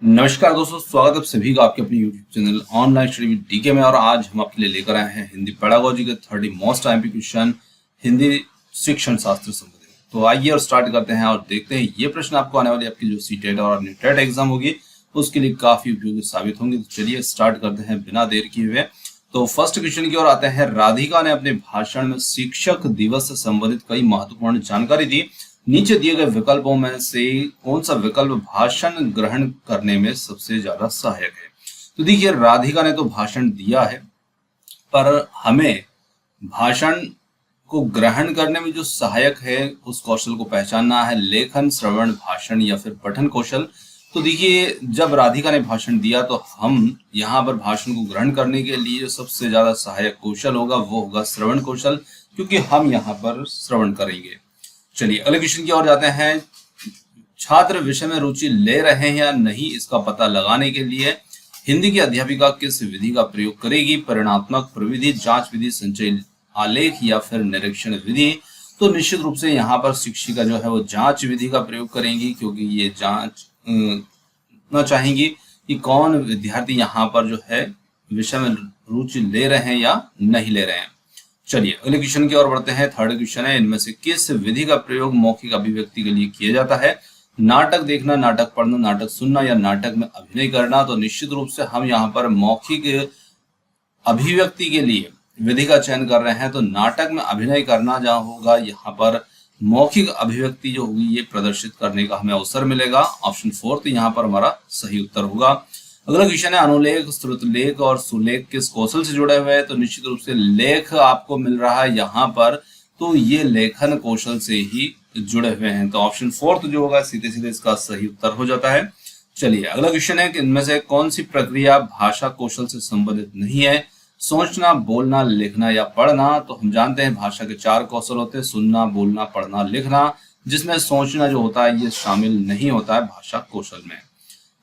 नमस्कार दोस्तों, स्वागत है आप सभी का आपके अपने YouTube channel online study with DK में। और आज हम आपके लिए लेकर आए हैं हिंदी पेडागोजी के 30 मोस्ट आईएमपी क्वेश्चन हिंदी शिक्षण शास्त्र संबंधित। तो आइए और स्टार्ट करते हैं और देखते हैं ये प्रश्न आपको आने वाली आपकी जो सीटेट और नीटेट एग्जाम होगी उसके लिए काफी उपयोगी साबित होंगे। तो चलिए स्टार्ट करते हैं बिना देर किए हुए। तो फर्स्ट क्वेश्चन की ओर आते हैं। राधिका ने अपने भाषण में शिक्षक दिवस से संबंधित कई महत्वपूर्ण जानकारी दी। नीचे दिए गए विकल्पों में से कौन सा विकल्प भाषण ग्रहण करने में सबसे ज्यादा सहायक है? तो देखिए, राधिका ने तो भाषण दिया है, पर हमें भाषण को ग्रहण करने में जो सहायक है उस कौशल को पहचानना है। लेखन, श्रवण, भाषण या फिर पठन कौशल। तो देखिए, जब राधिका ने भाषण दिया तो हम यहाँ पर भाषण को ग्रहण करने के लिए जो सबसे ज्यादा सहायक कौशल होगा वो होगा श्रवण कौशल, क्योंकि हम यहाँ पर श्रवण करेंगे। चलिए अगले क्वेश्चन की ओर जाते हैं। छात्र विषय में रुचि ले रहे हैं या नहीं, इसका पता लगाने के लिए हिंदी की अध्यापिका किस विधि का प्रयोग करेगी? परिणात्मक प्रविधि, जांच विधि, संचय आलेख या फिर निरीक्षण विधि? तो निश्चित रूप से यहाँ पर शिक्षिका जो है वो जांच विधि का प्रयोग करेंगी, क्योंकि ये जांच ना चाहेंगी कि कौन विद्यार्थी यहाँ पर जो है विषय में रुचि ले रहे हैं या नहीं ले रहे हैं। चलिए अगले क्वेश्चन की ओर बढ़ते हैं। थर्ड क्वेश्चन है, इनमें से किस विधि का प्रयोग मौखिक अभिव्यक्ति के लिए किया जाता है? नाटक देखना, नाटक पढ़ना, नाटक सुनना या नाटक में अभिनय करना? तो निश्चित रूप से हम यहाँ पर मौखिक अभिव्यक्ति के लिए विधि का चयन कर रहे हैं। तो नाटक में अभिनय करना जहाँ होगा, यहाँ पर मौखिक अभिव्यक्ति जो होगी ये प्रदर्शित करने का हमें अवसर मिलेगा। ऑप्शन 4 यहाँ पर हमारा सही उत्तर होगा। अगला क्वेश्चन है, अनुलेख, श्रुतलेख और सुलेख किस कौशल से जुड़े हुए हैं? तो निश्चित रूप से लेख आपको मिल रहा है यहाँ पर, तो ये लेखन कौशल से ही जुड़े हुए हैं। तो ऑप्शन 4 जो होगा सीधे सीधे इसका सही उत्तर हो जाता है। चलिए अगला क्वेश्चन है कि इनमें से कौन सी प्रक्रिया भाषा कौशल से संबंधित नहीं है? सोचना, बोलना, लिखना या पढ़ना? तो हम जानते हैं भाषा के 4 कौशल होते हैं, सुनना, बोलना, पढ़ना, लिखना, जिसमें सोचना जो होता है ये शामिल नहीं होता है भाषा कौशल में।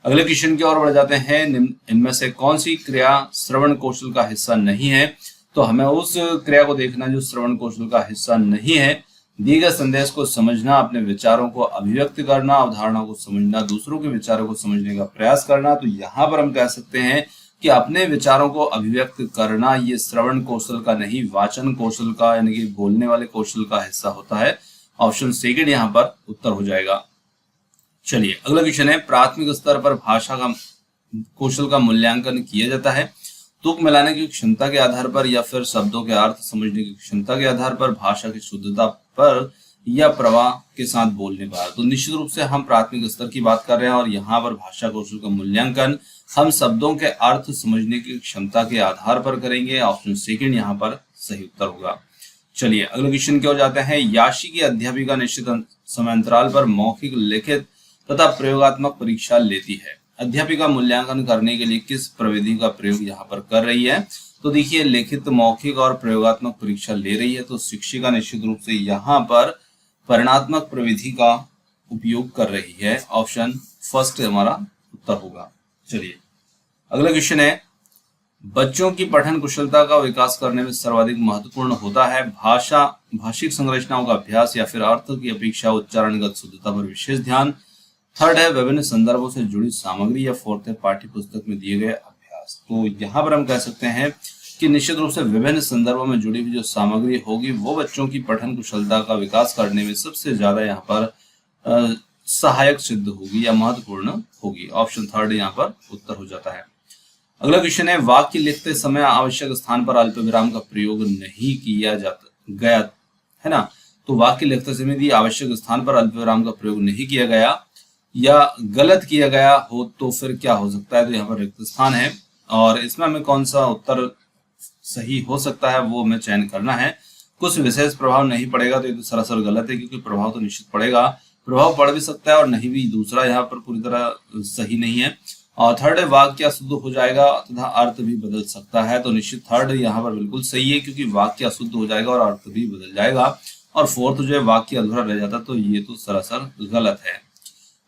अगले क्वेश्चन की ओर बढ़ जाते हैं। इनमें से कौन सी क्रिया श्रवण कौशल का हिस्सा नहीं है? तो हमें उस क्रिया को देखना जो श्रवण कौशल का हिस्सा नहीं है। दिए गए संदेश को समझना, अपने विचारों को अभिव्यक्त करना, अवधारणा को समझना, दूसरों के विचारों को समझने का प्रयास करना। तो यहाँ पर हम कह सकते हैं कि अपने विचारों को अभिव्यक्त करना ये श्रवण कौशल का नहीं, वाचन कौशल का यानी कि बोलने वाले कौशल का हिस्सा होता है। ऑप्शन 2 यहाँ पर उत्तर हो जाएगा। चलिए अगला क्वेश्चन है, प्राथमिक स्तर पर भाषा का कौशल का मूल्यांकन किया जाता है तुक मिलाने की क्षमता के आधार पर या फिर शब्दों के अर्थ समझने की क्षमता के आधार पर, भाषा की शुद्धता पर या प्रवाह के साथ बोलने पर? तो निश्चित रूप से हम प्राथमिक स्तर की बात कर रहे हैं और यहाँ पर भाषा कौशल का मूल्यांकन हम शब्दों के अर्थ समझने की क्षमता के आधार पर करेंगे। ऑप्शन 2 यहाँ पर सही उत्तर होगा। चलिए अगले क्वेश्चन की ओर जाते हैं। याशी की अध्यापिका निश्चित समयांतराल पर मौखिक, लिखित तथा प्रयोगात्मक परीक्षा लेती है। अध्यापिका मूल्यांकन करने के लिए किस प्रविधि का प्रयोग यहाँ पर कर रही है? तो देखिए, लिखित, मौखिक और प्रयोगात्मक परीक्षा ले रही है, तो शिक्षिका निश्चित रूप से यहाँ पर परिणात्मक प्रविधि का उपयोग कर रही है। ऑप्शन 1 हमारा उत्तर होगा। चलिए अगला क्वेश्चन है, बच्चों की पठन कुशलता का विकास करने में सर्वाधिक महत्वपूर्ण होता है भाषिक संरचनाओं का अभ्यास या फिर अर्थ की अपेक्षा उच्चारणगत शुद्धता पर विशेष ध्यान? 3 है विभिन्न संदर्भों से जुड़ी सामग्री या 4 है पाठ्य पुस्तक में दिए गए अभ्यास? तो यहाँ पर हम कह सकते हैं कि निश्चित रूप से विभिन्न संदर्भों में जुड़ी हुई जो सामग्री होगी वो बच्चों की पठन कुशलता का विकास करने में सबसे ज्यादा यहाँ पर सहायक सिद्ध होगी या महत्वपूर्ण होगी। ऑप्शन 3 यहाँ पर उत्तर हो जाता है। अगला क्वेश्चन है, वाक्य लिखते समय आवश्यक स्थान पर अल्प विराम का प्रयोग नहीं किया जाता गया है ना? तो वाक्य लिखते समय यदि आवश्यक स्थान पर अल्प विराम का प्रयोग नहीं किया गया या गलत किया गया हो तो फिर क्या हो सकता है? तो यहाँ पर रिक्त स्थान है और इसमें हमें कौन सा उत्तर सही हो सकता है वो हमें चयन करना है। कुछ विशेष प्रभाव नहीं पड़ेगा, तो ये तो सरासर गलत है, क्योंकि प्रभाव तो निश्चित पड़ेगा। प्रभाव पड़ भी सकता है और नहीं भी, दूसरा यहाँ पर पूरी तरह सही नहीं है। और 3 वाक्य अशुद्ध हो जाएगा तथा अर्थ भी बदल सकता है, तो निश्चित 3 यहाँ पर बिल्कुल सही है, क्योंकि वाक्य अशुद्ध हो जाएगा और अर्थ भी बदल जाएगा। और 4 जो है वाक्य अधूरा रह जाता, तो ये तो सरासर गलत है।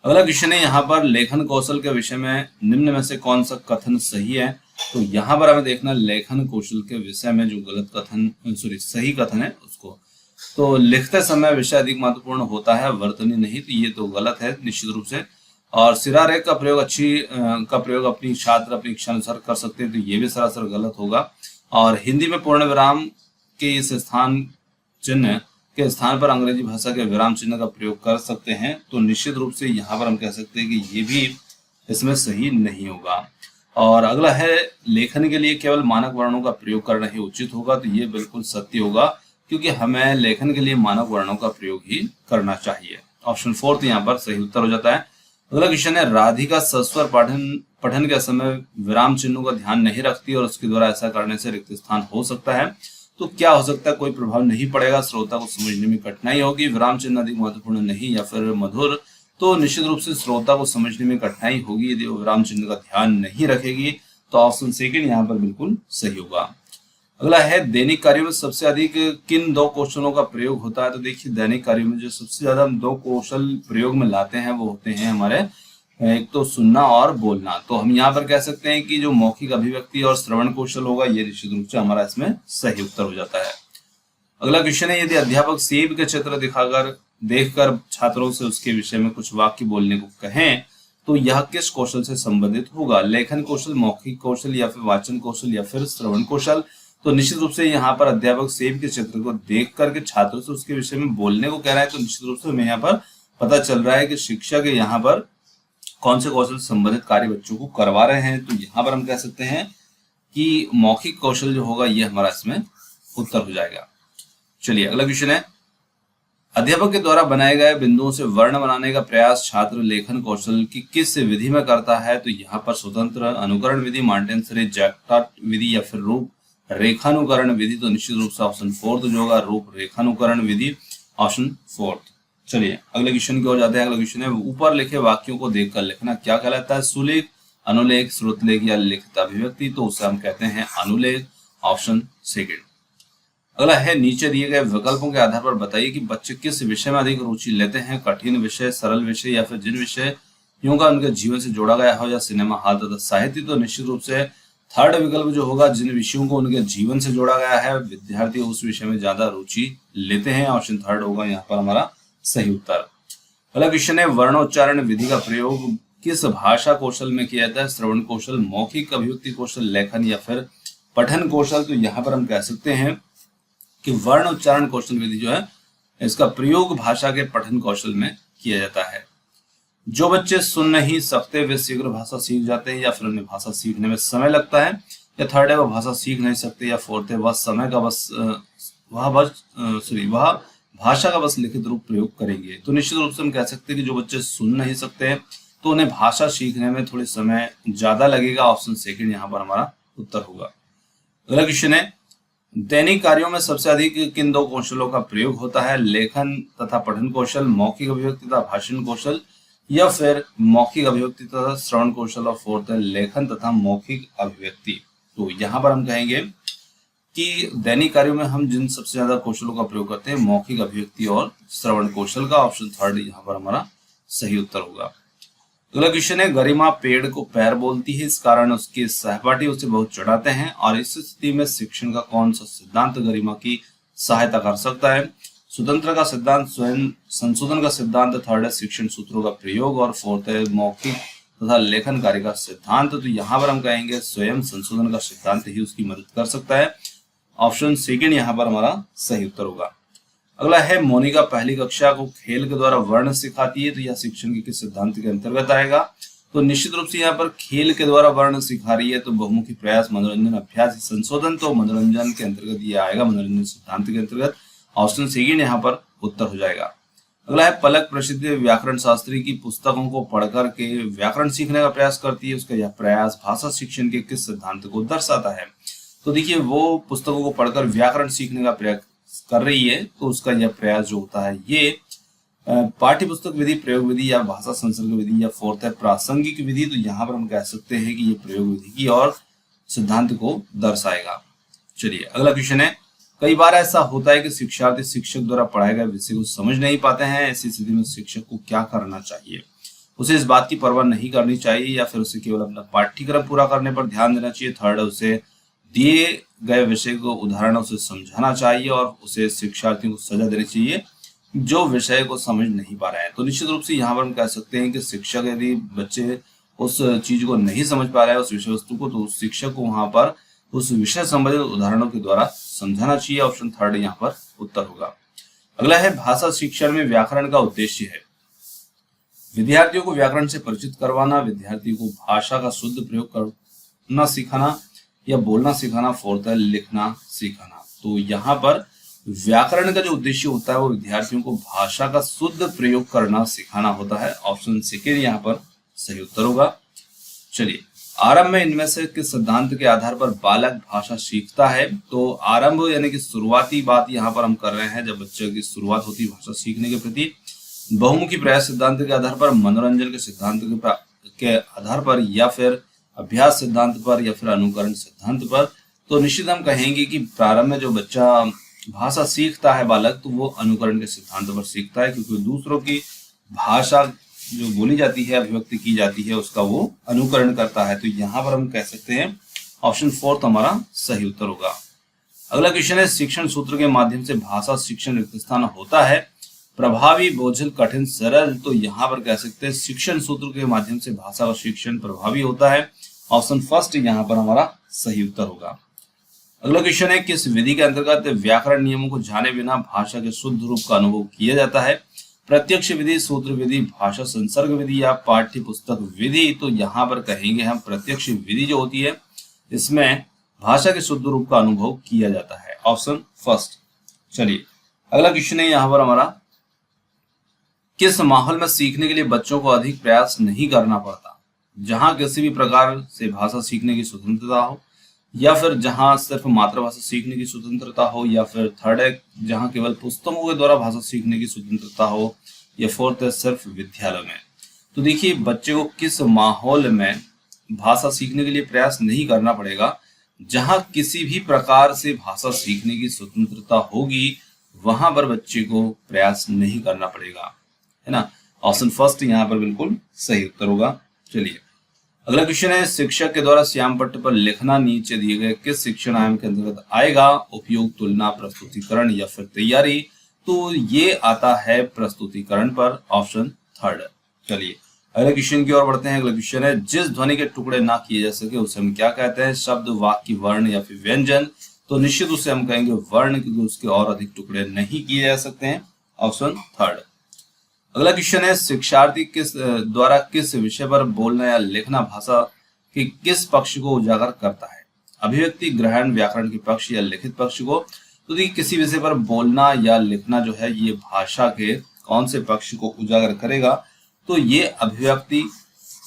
अगला क्वेश्चन है, यहाँ पर लेखन कौशल के विषय में निम्न में से कौन सा कथन सही है? तो यहाँ पर हमें देखना लेखन कौशल के विषय में जो गलत कथन सही कथन है उसको। तो लिखते समय विषय अधिक महत्वपूर्ण होता है, वर्तनी नहीं, तो ये तो गलत है निश्चित रूप से। और सिरारेख का प्रयोग अपनी छात्र अपनी इच्छा अनुसार कर सकते हैं, तो ये भी सरासर गलत होगा। और हिंदी में पूर्ण विराम के इस स्थान चिन्ह के स्थान पर अंग्रेजी भाषा के विराम चिन्ह का प्रयोग कर सकते हैं, तो निश्चित रूप से यहाँ पर हम कह सकते हैं कि ये भी इसमें सही नहीं होगा। और अगला है लेखन के लिए केवल मानक वर्णों का प्रयोग करना ही उचित होगा, तो ये बिल्कुल सत्य होगा, क्योंकि हमें लेखन के लिए मानक वर्णों का प्रयोग ही करना चाहिए। ऑप्शन 4 यहाँ पर सही उत्तर हो जाता है। अगला क्वेश्चन है, राधिका सस्वर पठन के समय विराम चिन्हों का ध्यान नहीं रखती और उसके द्वारा ऐसा करने से रिक्त स्थान हो सकता है, तो क्या हो सकता है? कोई प्रभाव नहीं पड़ेगा, श्रोता को समझने में कठिनाई होगी, विराम चिन्ह अधिक महत्वपूर्ण नहीं या फिर मधुर, तो निश्चित रूप से श्रोता को समझने में कठिनाई होगी यदि वो विराम चिन्ह का ध्यान नहीं रखेगी, तो ऑप्शन सेकंड यहाँ पर बिल्कुल सही होगा। अगला है, दैनिक कार्यों में सबसे अधिक किन 2 कौशलों का प्रयोग होता है? तो देखिए, दैनिक कार्यों में जो सबसे ज्यादा हम 2 कौशल प्रयोग में लाते हैं वो होते हैं हमारे, एक तो सुनना और बोलना। तो हम यहाँ पर कह सकते हैं कि जो मौखिक अभिव्यक्ति और श्रवण कौशल होगा, ये निश्चित रूप से हमारा इसमें सही उत्तर हो जाता है। अगला क्वेश्चन है, यदि अध्यापक सेब के चित्र देखकर छात्रों से उसके विषय में कुछ वाक्य बोलने को कहें, तो यह किस कौशल से संबंधित होगा? लेखन कौशल, मौखिक कौशल या फिर वाचन कौशल या फिर श्रवण कौशल? तो निश्चित रूप से यहाँ पर अध्यापक सेब के चित्र को देख करके छात्रों से उसके विषय में बोलने को कह रहा है, तो निश्चित रूप से हमें यहाँ पर पता चल रहा है कि शिक्षक यहाँ पर कौन से कौशल से संबंधित कार्य बच्चों को करवा रहे हैं। तो यहाँ पर हम कह सकते हैं कि मौखिक कौशल जो होगा ये हमारा इसमें उत्तर हो जाएगा। चलिए अगला क्वेश्चन है, अध्यापक के द्वारा बनाए गए बिंदुओं से वर्ण बनाने का प्रयास छात्र लेखन कौशल की किस विधि में करता है? तो यहाँ पर स्वतंत्र अनुकरण विधि, मॉन्टेसरी जैक्टार्ट विधि या फिर रूप रेखानुकरण विधि? तो निश्चित रूप से ऑप्शन 4 जो होगा रूप रेखानुकरण विधि, ऑप्शन 4। चलिए अगले क्वेश्चन की ओर जाते हैं। अगला क्वेश्चन है, ऊपर लिखे वाक्यों को देखकर लिखना क्या कहलाता है? सुलेख, अनुलेख, श्रुतलेख या लिखित अभिव्यक्ति? तो उसे हम कहते हैं अनुलेख, ऑप्शन 2। अगला है, नीचे दिए गए विकल्पों के आधार पर बताइए कि बच्चे किस विषय में अधिक रुचि लेते हैं? कठिन विषय, सरल विषय या फिर जिन विषयों का उनके जीवन से जोड़ा गया हो, या सिनेमा हॉल तथा साहित्य? तो निश्चित रूप से थर्ड विकल्प जो होगा, जिन विषयों को उनके जीवन से जोड़ा गया है विद्यार्थी उस विषय में ज्यादा रुचि लेते हैं, ऑप्शन 3 होगा यहाँ पर हमारा सही उत्तर। अगला क्वेश्चन है, वर्णोच्चारण विधि का प्रयोग किस भाषा कौशल में किया जाता है? श्रवण कौशल, मौखिक अभिव्यक्ति कौशल, लेखन या फिर पठन कौशल? तो यहाँ पर हम कह सकते हैं कि वर्ण उच्चारण कौशल विधि जो है इसका प्रयोग भाषा के पठन कौशल में किया जाता है। जो बच्चे सुन नहीं सकते वे शीघ्र भाषा सीख जाते हैं, या फिर उन्हें भाषा सीखने में समय लगता है, या थर्ड है वह भाषा सीख नहीं सकते, या फोर्थ है वह भाषा का बस लिखित रूप प्रयोग करेंगे। तो निश्चित रूप से हम कह सकते हैं कि जो बच्चे सुन नहीं सकते तो उन्हें भाषा सीखने में थोड़ी समय ज्यादा लगेगा, ऑप्शन 2 यहाँ पर हमारा उत्तर होगा। अगला क्वेश्चन है, दैनिक कार्यों में सबसे अधिक किन 2 कौशलों का प्रयोग होता है? लेखन तथा पठन कौशल, मौखिक अभिव्यक्ति तथा भाषण कौशल, या फिर मौखिक अभिव्यक्ति तथा श्रवण कौशल, और फोर्थ है लेखन तथा मौखिक अभिव्यक्ति। तो यहाँ पर हम कहेंगे कि दैनिक कार्यों में हम जिन सबसे ज्यादा कौशलों का प्रयोग करते हैं मौखिक अभिव्यक्ति और श्रवण कौशल का, ऑप्शन 3 यहाँ पर हमारा सही उत्तर होगा। अगला क्वेश्चन है, गरिमा पेड़ को पैर बोलती है, इस कारण उसके सहपाठी उसे बहुत चढ़ाते हैं, और इस स्थिति में शिक्षण का कौन सा सिद्धांत गरिमा की सहायता कर सकता है? स्वतंत्र का सिद्धांत, स्वयं संशोधन का सिद्धांत, थर्ड है शिक्षण सूत्रों का प्रयोग, और फोर्थ है मौखिक तथा लेखन कार्य का सिद्धांत। तो यहाँ पर हम कहेंगे स्वयं संशोधन का सिद्धांत ही उसकी मदद कर सकता है, ऑप्शन 2 यहाँ पर हमारा सही उत्तर होगा। अगला है, मोनिका पहली कक्षा को खेल के द्वारा वर्ण सिखाती है, तो यह शिक्षण के किस सिद्धांत के अंतर्गत आएगा? तो निश्चित रूप से यहाँ पर खेल के द्वारा वर्ण सिखा रही है, तो बहुमुखी प्रयास, मनोरंजन, अभ्यास, संशोधन, तो मनोरंजन के अंतर्गत ये आएगा, मनोरंजन सिद्धांत के अंतर्गत, ऑप्शन 2 यहाँ पर उत्तर हो जाएगा। अगला है, पलक प्रसिद्ध व्याकरण शास्त्री की पुस्तकों को पढ़कर के व्याकरण सीखने का प्रयास करती है, उसका यह प्रयास भाषा शिक्षण के किस सिद्धांत को दर्शाता है? तो देखिए, वो पुस्तकों को पढ़कर व्याकरण सीखने का प्रयास कर रही है, तो उसका यह प्रयास जो होता है ये पाठ्य पुस्तक विधि, प्रयोग विधि, या भाषा संसर्ग विधि, या फोर्थ है प्रासंगिक विधि। तो यहाँ पर हम कह सकते हैं कि ये प्रयोग विधि की और सिद्धांत को दर्शाएगा। चलिए अगला क्वेश्चन है, कई बार ऐसा होता है कि शिक्षार्थी शिक्षक द्वारा पढ़ाए गए विषय को समझ नहीं पाते हैं, ऐसी स्थिति में शिक्षक को क्या करना चाहिए? उसे इस बात की परवाह नहीं करनी चाहिए, या फिर उसे केवल अपना पाठ्यक्रम पूरा करने पर ध्यान देना चाहिए, थर्ड है उसे दिए गए विषय को उदाहरणों से समझाना चाहिए, और उसे शिक्षार्थियों को सजा देनी चाहिए, जो विषय को समझ नहीं पा रहे हैं। तो निश्चित रूप से यहाँ पर हम कह सकते हैं कि शिक्षक यदि बच्चे उस चीज को नहीं समझ पा रहा है, उस विषय वस्तु को, तो उस शिक्षक को वहां पर उस विषय संबंधित उदाहरणों के द्वारा समझाना चाहिए। ऑप्शन थर्ड यहाँ पर उत्तर होगा। अगला है भाषा शिक्षण में व्याकरण का उद्देश्य है विद्यार्थियों को व्याकरण से परिचित करवाना, विद्यार्थी को भाषा का शुद्ध प्रयोग करना सिखाना या बोलना सिखाना, फोर्थ है लिखना सिखाना। तो यहाँ पर व्याकरण का जो उद्देश्य होता है वो विद्यार्थियों को भाषा का शुद्ध प्रयोग करना सिखाना होता है। ऑप्शन सेकेंड यहाँ पर सही उत्तर होगा। चलिए, आरंभ में इनमें से किस सिद्धांत के आधार पर बालक भाषा सीखता है? तो आरंभ यानी कि शुरुआती बात यहाँ पर हम कर रहे हैं, जब बच्चे की शुरुआत होती है भाषा सीखने के प्रति। बहुमुखी प्रयास सिद्धांत के आधार पर, मनोरंजन के सिद्धांत के आधार पर, या फिर अभ्यास सिद्धांत पर, या फिर अनुकरण सिद्धांत पर। तो निश्चित हम कहेंगे कि प्रारंभ में जो बच्चा भाषा सीखता है बालक, तो वो अनुकरण के सिद्धांत पर सीखता है, क्योंकि दूसरों की भाषा जो बोली जाती है, अभिव्यक्ति की जाती है, उसका वो अनुकरण करता है। तो यहाँ पर हम कह सकते हैं ऑप्शन फोर्थ हमारा सही उत्तर होगा। अगला क्वेश्चन है, शिक्षण सूत्र के माध्यम से भाषा शिक्षण रिक्त स्थान होता है, प्रभावी, बोझिल, कठिन, सरल। तो यहाँ पर कह सकते हैं शिक्षण सूत्र के माध्यम से भाषा का शिक्षण प्रभावी होता है। ऑप्शन फर्स्ट यहाँ पर हमारा सही उत्तर होगा। अगला क्वेश्चन है, किस विधि के अंतर्गत व्याकरण नियमों को जाने बिना भाषा के शुद्ध रूप का अनुभव किया जाता है? प्रत्यक्ष विधि, सूत्र विधि, भाषा संसर्ग विधि या पाठ्य पुस्तक विधि? तो यहाँ पर कहेंगे हम प्रत्यक्ष विधि जो होती है, इसमें भाषा के शुद्ध रूप का अनुभव किया जाता है। Option first. चलिए, अगला क्वेश्चन है यहाँ पर हमारा, किस माहौल में सीखने के लिए बच्चों को अधिक प्रयास नहीं करना पड़ता? जहां किसी भी प्रकार से भाषा सीखने की स्वतंत्रता हो, या फिर जहां सिर्फ मातृभाषा सीखने की स्वतंत्रता हो, या फिर थर्ड है जहां केवल पुस्तकों के द्वारा भाषा सीखने की स्वतंत्रता हो, या फोर्थ है सिर्फ विद्यालय में। तो देखिए, बच्चे को किस माहौल में भाषा सीखने के लिए प्रयास नहीं करना पड़ेगा? जहां किसी भी प्रकार से भाषा सीखने की स्वतंत्रता होगी, वहां पर बच्चे को प्रयास नहीं करना पड़ेगा, है ना। ऑप्शन फर्स्ट यहाँ पर बिल्कुल सही उत्तर होगा। चलिए, अगला क्वेश्चन है, शिक्षक के द्वारा श्याम पट्ट पर लिखना नीचे दिए गए किस शिक्षण आयाम के अंतर्गत आएगा? उपयोग, तुलना, प्रस्तुतिकरण या फिर तैयारी? तो ये आता है प्रस्तुतिकरण पर। Option third. चलिए, अगले क्वेश्चन की ओर बढ़ते हैं। अगला क्वेश्चन है, जिस ध्वनि के टुकड़े ना किए जा सके उसे हम क्या कहते हैं? शब्द, वाक्य, वर्ण या फिर व्यंजन? तो निश्चित रूप से हम कहेंगे वर्ण, क्योंकि उसके और अधिक टुकड़े नहीं किए जा सकते हैं। Option third. अगला क्वेश्चन है, शिक्षार्थी किस द्वारा किस विषय पर बोलना या लिखना भाषा के किस पक्ष को उजागर करता है? अभिव्यक्ति, ग्रहण, व्याकरण के पक्ष या लिखित पक्ष को? तो देखिए, किसी विषय पर बोलना या लिखना जो है ये भाषा के कौन से पक्ष को उजागर करेगा? तो ये अभिव्यक्ति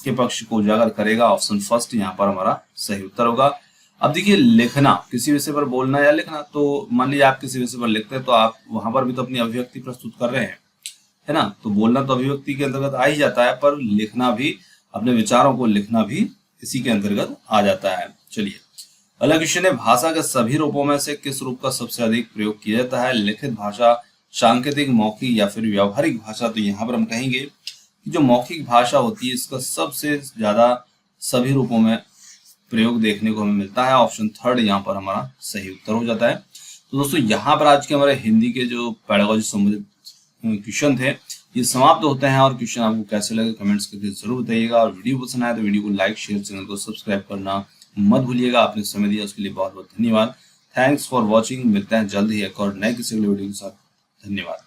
के पक्ष को उजागर करेगा। ऑप्शन फर्स्ट यहाँ पर हमारा सही उत्तर होगा। अब देखिए, लिखना, किसी विषय पर बोलना या लिखना, तो मान लीजिए आप किसी विषय पर लिखते हैं, तो आप वहां पर भी तो अपनी अभिव्यक्ति प्रस्तुत कर रहे हैं, है ना। तो बोलना तो अभिव्यक्ति के अंतर्गत आ ही जाता है, पर लिखना भी, अपने विचारों को लिखना भी इसी के अंतर्गत आ जाता है। चलिए, अगला क्वेश्चन है, भाषा के सभी रूपों में से किस रूप का सबसे अधिक प्रयोग किया जाता है? लिखित भाषा, सांकेतिक, मौखिक या फिर व्यावहारिक भाषा? तो यहाँ पर हम कहेंगे कि जो मौखिक भाषा होती है, इसका सबसे ज्यादा सभी रूपों में प्रयोग देखने को हमें मिलता है। ऑप्शन थर्ड यहाँ पर हमारा सही उत्तर हो जाता है। तो दोस्तों, यहाँ पर आज के हमारे हिंदी के जो पेडागोजी संबंधित क्वेश्चन थे ये समाप्त होते हैं। और क्वेश्चन आपको कैसे लगे कमेंट्स करके जरूर बताइएगा, और वीडियो पसंद आए तो वीडियो को लाइक, शेयर, चैनल को सब्सक्राइब करना मत भूलिएगा। आपने समय दिया उसके लिए बहुत बहुत धन्यवाद। Thanks for watching. मिलते हैं जल्द ही एक और नए किसी वीडियो के साथ। धन्यवाद।